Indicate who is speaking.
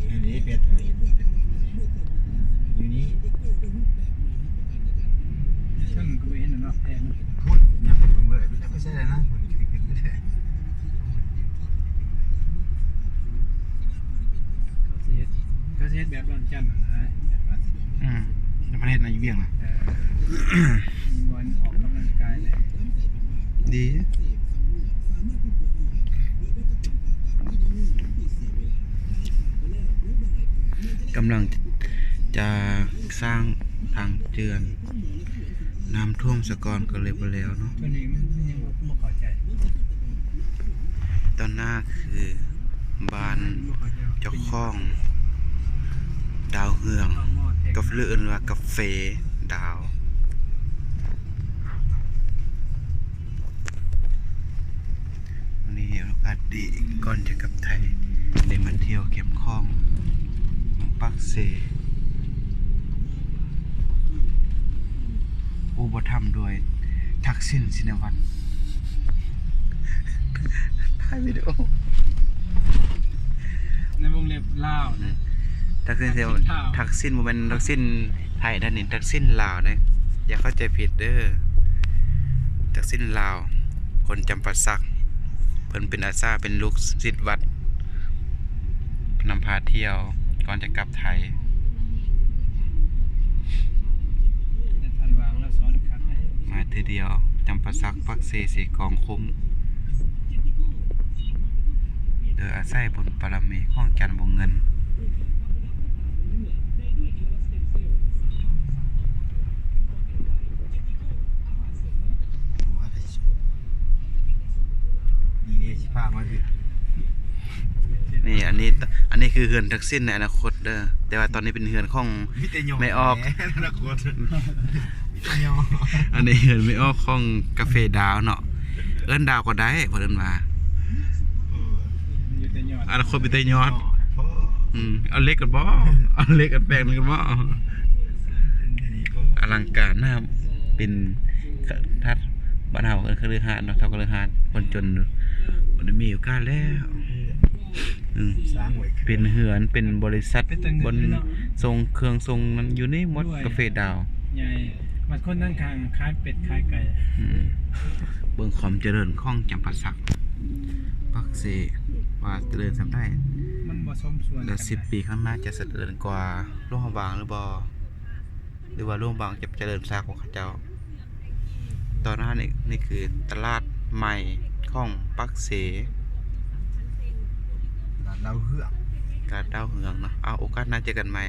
Speaker 1: อยู่นี่เป็ดอยู่นี่
Speaker 2: ช่างก็เห็นเนาะแท้เนาะ
Speaker 1: พูดยังเป็นเมื่อไม่ใช่เลยนะมันคือไม่ใช่
Speaker 2: เขาเสียแบบร้อนจันทร์นะ
Speaker 1: ในประเทศนายเวียงนะ
Speaker 2: มีบอลออกกำลังกายเลย
Speaker 1: ดีกำลังจะสร้างทางเจือนน้ำท่วมสะกอนก็เลยไปแล้วเนาะ
Speaker 2: ตัวนี้มันยังไม่เข้าใจ
Speaker 1: ตอนหน้าคือบ้านเจ้าของดาวเฮืองกับเลื่อนว่ากาแฟดาวนี่โอกาสดีก่อนจะกลับไทยได้มาเที่ยวเก็บข้องปักเซอุปถัมภ์ด้วยทักษิณชินวัตรถ่ายวิดีโอ
Speaker 2: ในวงเล็บลาวนะ
Speaker 1: ทักษิณเซลทักษิณโมเมนต์ทักษิณไทยด้านนี้ทักษิณลาวนะอย่าเข้าใจผิดเด้อทักษิณลาวคนจำปาสักเพิ่นเป็นอาสาเป็นลูกศิษย์วัดนำพาเที่ยวก่อนจะกลับไทย
Speaker 2: ทันวางแล้วซ้อนคัก
Speaker 1: มาทีเดียวจำปาสักปักเซสีกองคุ้มโดยอาศัยบุญบารมีของจันทร์วงเงินนี่อันนี้คือเฮือนทักษิณในอนาคตเด้อแต่ว่าตอนนี้เป็นเฮือนของไม่ออกอนาคตอันนี้เฮือนไม่ออกของกาแฟดาวเนาะเอิ้นดาวก็ได้เพิ่นว่าอนาคตเป็นแต่ยอดเอาเล็กกันบ่เอาเล็กกันแปลงกันบ่อลังการนะครับเป็นทัดบ้านเฮาก็คือหาดเนาะเท่ากับหาดคนจนบ่ได้มีโอกาสแล้วเป็นเหือนเป็นบริษัทบนส่งเครื่องส่งนั้นอยู่นี่หมดกาแฟดาว
Speaker 2: ใหญ่มันคนนั่งข้างคายเป็ดคายไก่
Speaker 1: เบิ่งความเจริญของจำปาสักปักเสว่าเจริญสำได้
Speaker 2: มันบ่สมส่วน
Speaker 1: แล้ว10 ปีข้างหน้าจะเจริญกว่าโรงพยาบาลหรือบ่หรือว่าโรงพยาบาลจะเจริญซากของเขาเจ้าตอนหน้านี่คือตลาดใหม่ของปักเส
Speaker 2: ดาวเฮือง
Speaker 1: การดาวเฮืองเนาะเอาโอกาสหน้าเจอกันใหม่